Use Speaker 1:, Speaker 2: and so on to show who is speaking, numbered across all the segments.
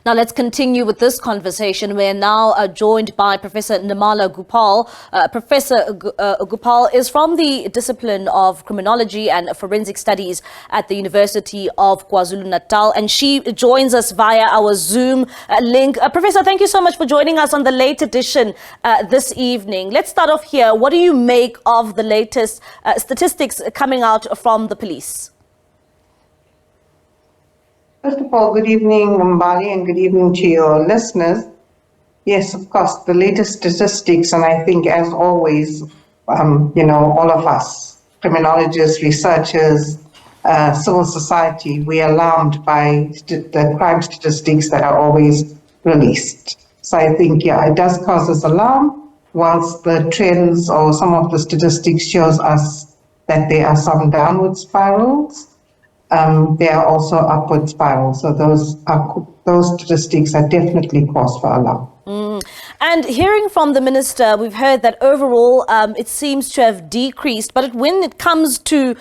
Speaker 1: Now let's continue with this conversation. We're now joined by Professor Nirmala Gopal. Professor Gopal is from the discipline of Criminology and Forensic Studies at the University of KwaZulu-Natal, and she joins us via our Zoom link. Professor, thank you so much for joining us on the late edition this evening. Let's start off here. What do you make of the latest statistics coming out from the police?
Speaker 2: First of all, good evening, Mbali, and good evening to your listeners. Yes, of course, the latest statistics, and I think, as always, all of us, criminologists, researchers, civil society, we are alarmed by the crime statistics that are always released. So I think, it does cause us alarm, whilst the trends or some of the statistics shows us that there are some downward spirals. There are also upward spirals. So those statistics are definitely cause for alarm.
Speaker 1: And hearing from the minister, we've heard that overall it seems to have decreased. But when it comes to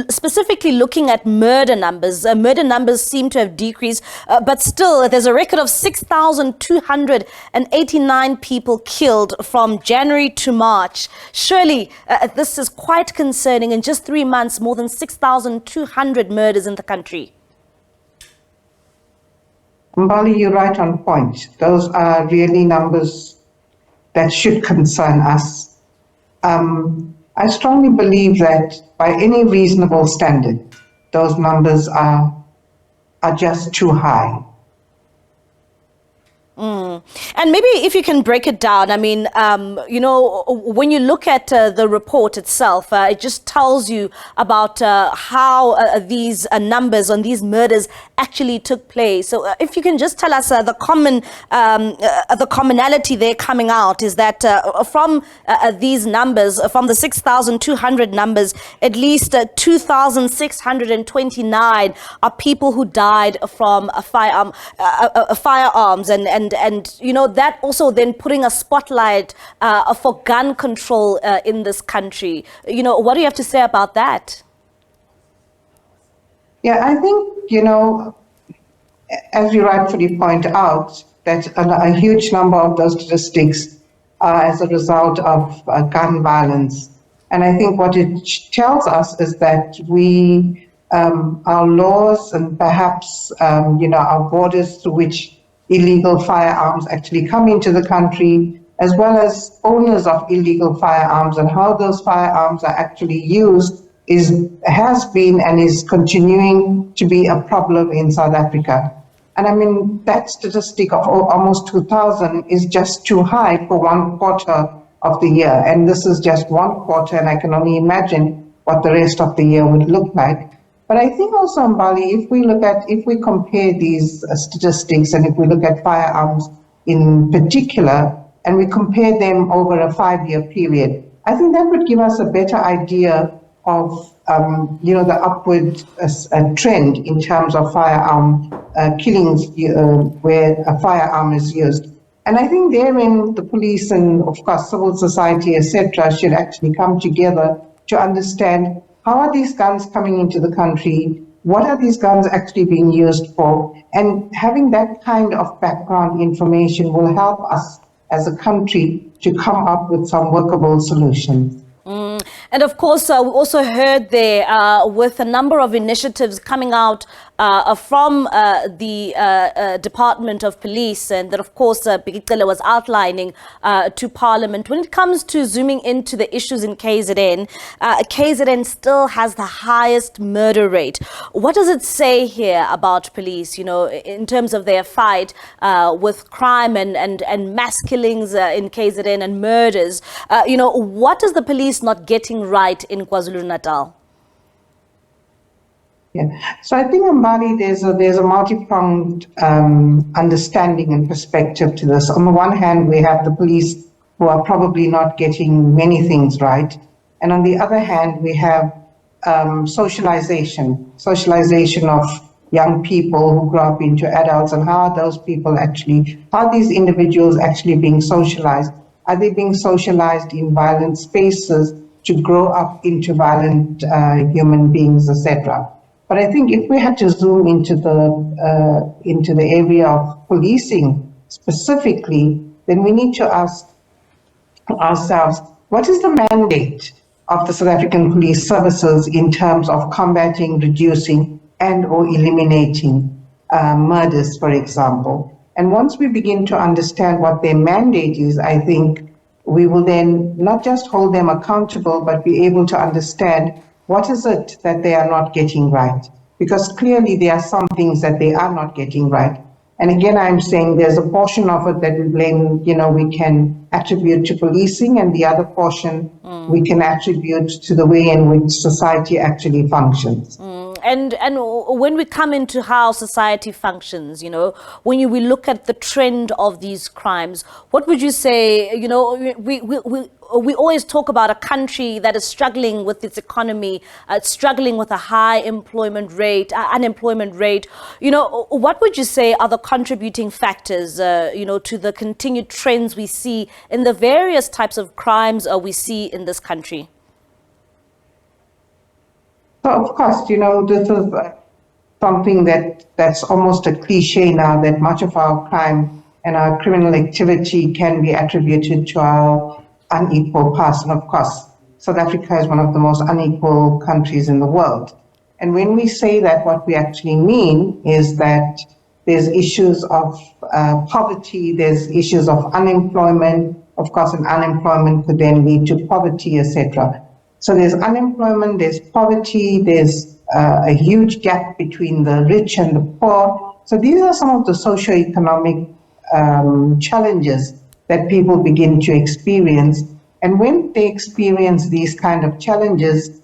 Speaker 1: specifically looking at murder numbers seem to have decreased. But still, there's a record of 6,289 people killed from January to March. Surely this is quite concerning. In just 3 months, more than 6,200 murders in the country.
Speaker 2: Mbali, you're right on point. Those are really numbers that should concern us. I strongly believe that by any reasonable standard, those numbers are just too high.
Speaker 1: And maybe if you can break it down, I mean, when you look at the report itself, it just tells you about how these numbers on these murders actually took place. So if you can just tell us the commonality there coming out is that from these numbers, from the 6,200 numbers, at least 2,629 are people who died from firearms and that also then putting a spotlight for gun control in this country. What do you have to say about that?
Speaker 2: Yeah, I think, as you rightfully point out, that a huge number of those statistics are as a result of gun violence. And I think what it tells us is that our laws and perhaps, our borders through which illegal firearms actually come into the country, as well as owners of illegal firearms and how those firearms are actually used has been and is continuing to be a problem in South Africa. And I mean, that statistic of almost 2,000 is just too high for 1 quarter of the year. And this is just 1 quarter, and I can only imagine what the rest of the year would look like. But I think also, Mbali, if we compare these statistics and if we look at firearms in particular, and we compare them over a 5-year period, I think that would give us a better idea of, the upward trend in terms of firearm killings where a firearm is used. And I think therein the police and, of course, civil society, etc., should actually come together to understand how are these guns coming into the country? What are these guns actually being used for? And having that kind of background information will help us as a country to come up with some workable solutions.
Speaker 1: And of course, we also heard there with a number of initiatives coming out from the Department of Police, and that, of course, Bigicele was outlining to Parliament. When it comes to zooming into the issues in KZN, KZN still has the highest murder rate. What does it say here about police, in terms of their fight with crime and mass killings in KZN and murders? What is the police not getting right in KwaZulu-Natal?
Speaker 2: Yeah, so I think, Mbali, there's a multi-pronged understanding and perspective to this. On the one hand, we have the police who are probably not getting many things right, and on the other hand, we have socialization of young people who grow up into adults, and how these individuals actually being socialized? Are they being socialized in violent spaces to grow up into violent human beings, etc.? But I think if we had to zoom into the area of policing specifically, then we need to ask ourselves, what is the mandate of the South African Police Services in terms of combating, reducing, and or eliminating murders, for example? And once we begin to understand what their mandate is, I think we will then not just hold them accountable, but be able to understand what is it that they are not getting right. Because clearly there are some things that they are not getting right. And again, I'm saying there's a portion of it that we blame, we can attribute to policing, and the other portion we can attribute to the way in which society actually functions.
Speaker 1: And when we come into how society functions, when we look at the trend of these crimes, what would you say? We always talk about a country that is struggling with its economy, struggling with a high unemployment rate. What would you say are the contributing factors, to the continued trends we see in the various types of crimes we see in this country?
Speaker 2: So, of course, this is something that's almost a cliche now, that much of our crime and our criminal activity can be attributed to our unequal past. And of course, South Africa is one of the most unequal countries in the world. And when we say that, what we actually mean is that there's issues of poverty, there's issues of unemployment. Of course, and unemployment could then lead to poverty, etc. So there's unemployment, there's poverty, there's a huge gap between the rich and the poor. So these are some of the socioeconomic challenges that people begin to experience. And when they experience these kind of challenges,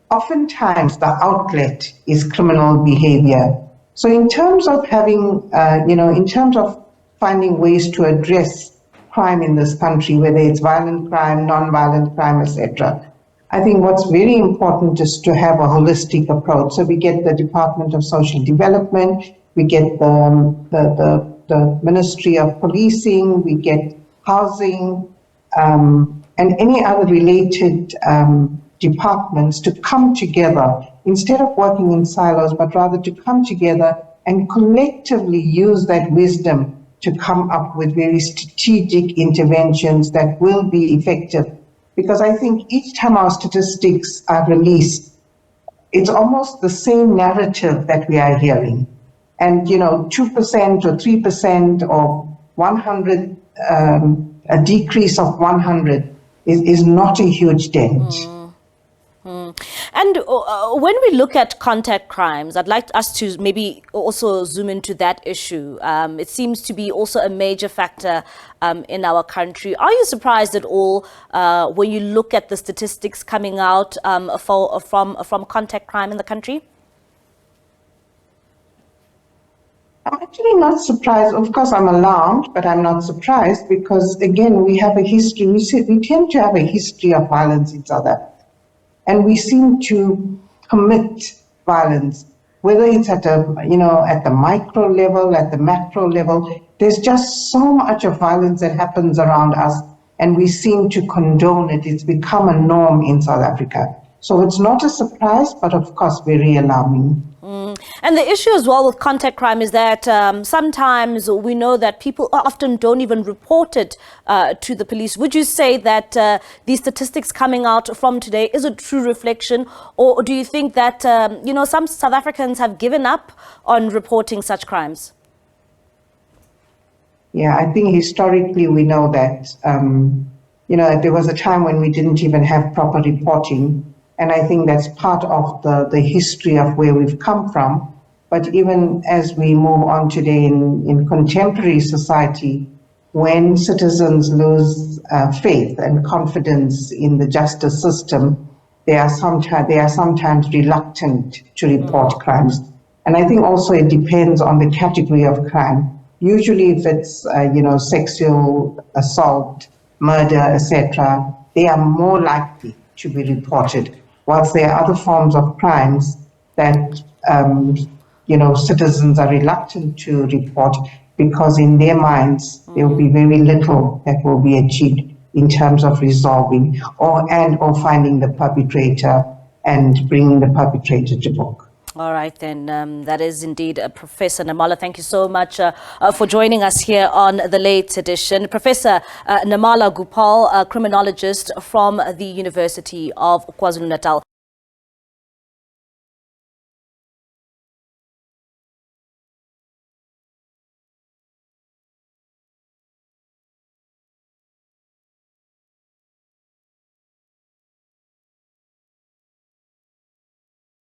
Speaker 2: oftentimes the outlet is criminal behavior. So in terms of having, in terms of finding ways to address crime in this country, whether it's violent crime, non-violent crime, etc., I think what's very important is to have a holistic approach. So we get the Department of Social Development, we get the Ministry of Policing, we get housing, and any other related departments to come together, instead of working in silos, but rather to come together and collectively use that wisdom to come up with very strategic interventions that will be effective. Because I think each time our statistics are released, it's almost the same narrative that we are hearing. And, 2% or 3% or 100, a decrease of 100 is not a huge dent.
Speaker 1: And when we look at contact crimes, I'd like us to maybe also zoom into that issue. It seems to be also a major factor in our country. Are you surprised at all when you look at the statistics coming out from contact crime in the country?
Speaker 2: I'm actually not surprised. Of course, I'm alarmed, but I'm not surprised because, again, we have a history. We tend to have a history of violence in South Africa. And we seem to commit violence, whether it's at the micro level, at the macro level. There's just so much of violence that happens around us, and we seem to condone it. It's become a norm in South Africa. So it's not a surprise, but of course very alarming.
Speaker 1: And the issue as well with contact crime is that sometimes we know that people often don't even report it to the police. Would you say that these statistics coming out from today is a true reflection, or do you think that some South Africans have given up on reporting such crimes?
Speaker 2: Yeah, I think historically we know that there was a time when we didn't even have proper reporting. And I think that's part of the history of where we've come from. But even as we move on today in contemporary society, when citizens lose faith and confidence in the justice system, they are sometimes reluctant to report crimes. And I think also it depends on the category of crime. Usually if it's sexual assault, murder, etc., they are more likely to be reported. Whilst there are other forms of crimes that citizens are reluctant to report because in their minds there will be very little that will be achieved in terms of resolving or finding the perpetrator and bringing the perpetrator to book.
Speaker 1: All right, then. That is indeed Professor Nirmala. Thank you so much for joining us here on the late edition. Professor Nirmala Gopal, criminologist from the University of KwaZulu-Natal.